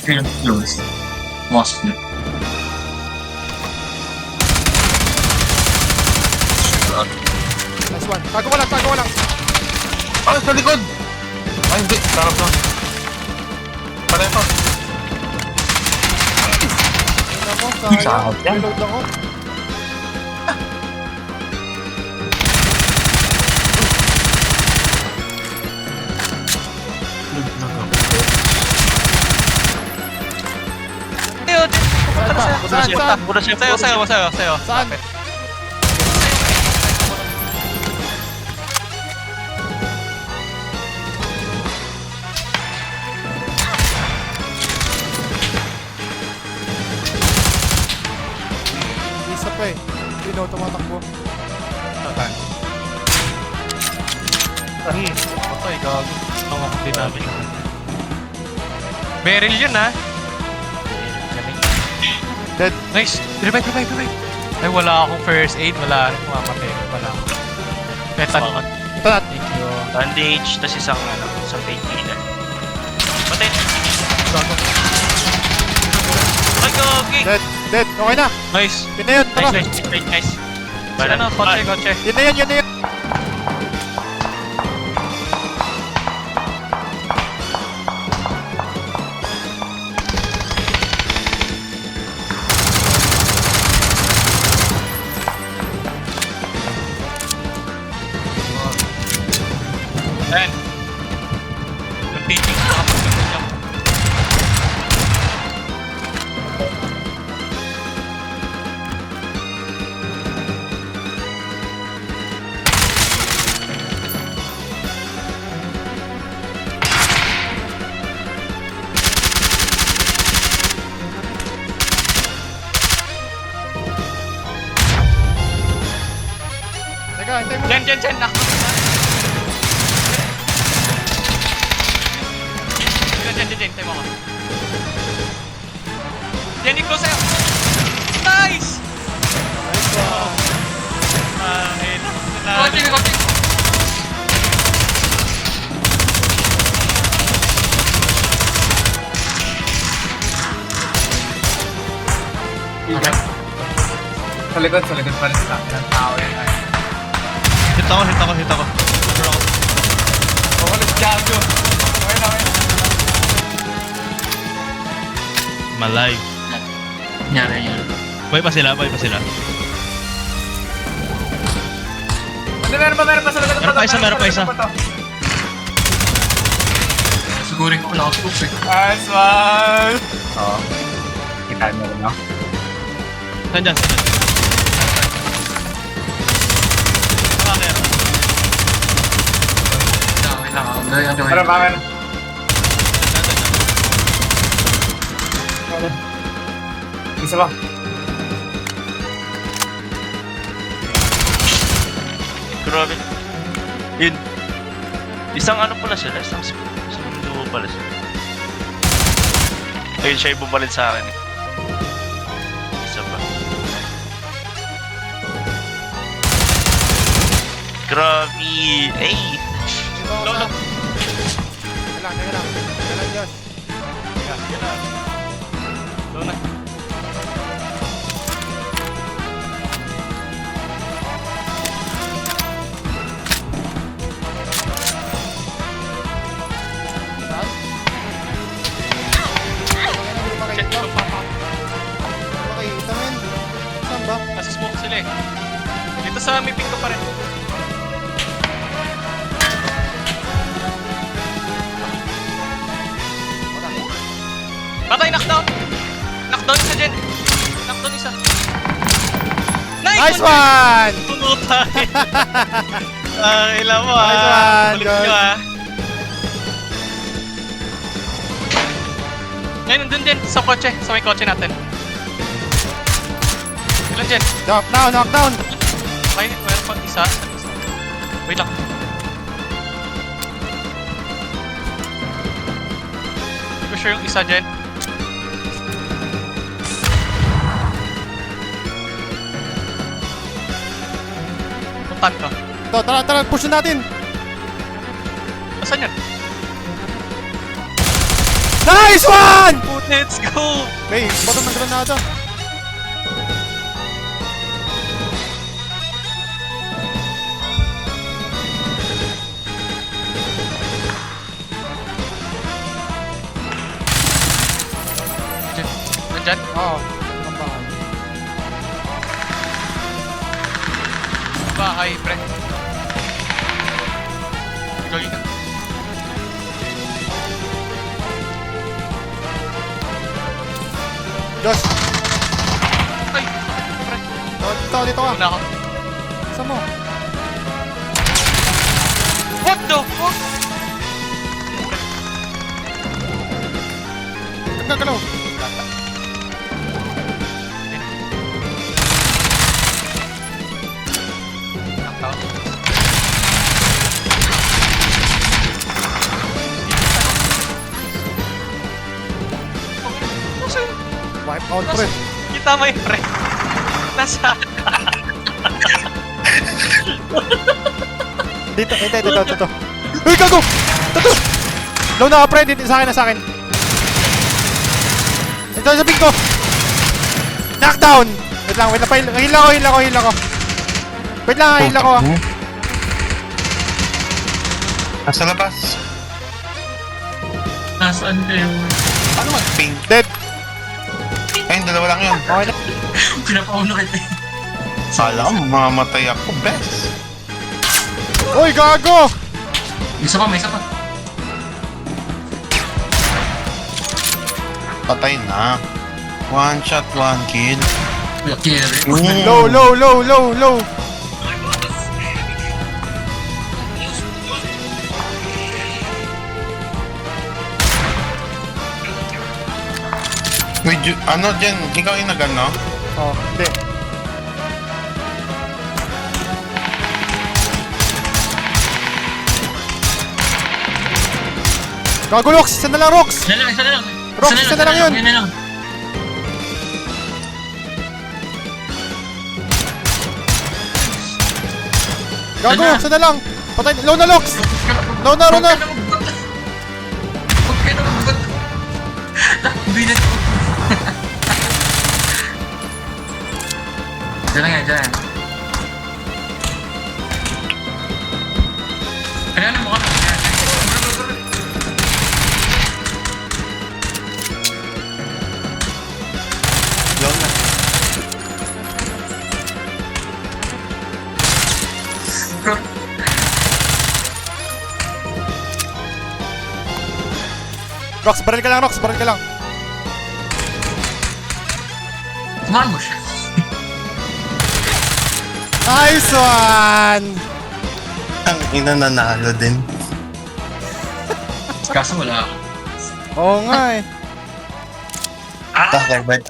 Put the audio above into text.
Close. Mosque. Nice one. Tago ko lang, tago ko lang. Ay, sa likod! Ay, hindi. Sarap lang. Pareho. Ayun ako, Sarap sayang. yan. Reload ako. Tayo, Jen. Pupunta na sa'yo. Saan? Saan? Pupunta sa'yo. Sa'yo. Saan? Isa pa eh. Hindi na ako tumatakbo. Patay, gago. Tama, hindi namin. Beryl yun, ha? Dead. Nice! Revive! Ay, wala akong first aid. Wala rin pumamatay. Wala ako. Petan. Ito na. Thank you. Bandage, tas isang painkiller. Patay. Gago. Ay, gogi! Dead. Dead. Okay na. Nice. Yun na yun. Tara. Nice. Sila na, kotse. Yun na yun. Yun na yun. Ayan. Continue ko kapag nag-jump. Teka, hintay mo. Jen, nakto. Jen, tayo mo ako. Jen, i-close sa'yo. Nice! Nice one. Kotse. Sa likod pa rin sa akin. Ang tao yan. Hit ako. Oh, let's gago. Okay na. Malay. Nyari. Buhay pa sila. Meron pa sa likod. Meron pa isa. Siguro ko wala ako eh. Nice one! Oo. Kita mo rin, no? Saan? Wait lang. Meron pa, meron. Isa pa. Grabe. Yun. Isang ano pala sila, isang duo pala sila. Ayun siya yung bumalik sa akin. Isa pa. Grabe. Ay! Dito ako sa... Teka lang. Diyos. Doon na. Saan? Hindi makikita. Makikita men. Saan ba? Nasa smoke sila eh. Dito sa may pinto pa rin. Patay, knockdown! Knockdown isa, Jen! Knockdown isa. Nice one! Tumutay! Ilan mo Nice one, Balik guys. nyo Ngayon, nandun din sa kotse. Sa may kotse natin. Ilan, Jen? Knockdown! Okay, meron pang isa. Wait lang. Hindi ko sure yung isa, Jen. Puntan ka. Ito, tara, push natin! Asan yan? Nice one! Let's go! Hey, bottom ng granada. Nandyan? Oo. Ang bahay. Bahay, pre. Jogging ka. Josh, Ay! Pre. dito ka. Una ako. Saan mo? What the fuck? Nagkagalaw. Knockdown. Wipe out, pre. Kita mo yun, pre. Nasa... Dito, ito. Uy, gago! Ito! Low na ka, pre. Dito, sa akin. Ito, sa ping ko. Knockdown! Wait lang. Heal ako. Wait lang, heal ako. Nasa labas. Nasaan kayo? Ano mag-ping? Dead. Ayun, dalawa lang yun. Okay na. Pinapauno kita eh. Sala ko, mamamatay ako. Best. Uy, gago! May isa pa. Patay na. One shot, one kill. Kuya, carry. Low. Wait, ano dyan? Ikaw inagan, no? Oh, hindi. Gago, Rox! Isa na lang, Rox! Isa na lang. Rox, isa na lang yun. Yun na lang. Gago, Isa na. isa na lang! Patay, low na, Rox! Low na. Huwag ka na magbot. Bilit ko. Diyan lang yan. Kaya mo ka. Doon na. Rox, baril ka lang. Samahan mo siya. Nice one! Ang ina nanalo din. Kaso wala ako. Oo nga eh. Bakit?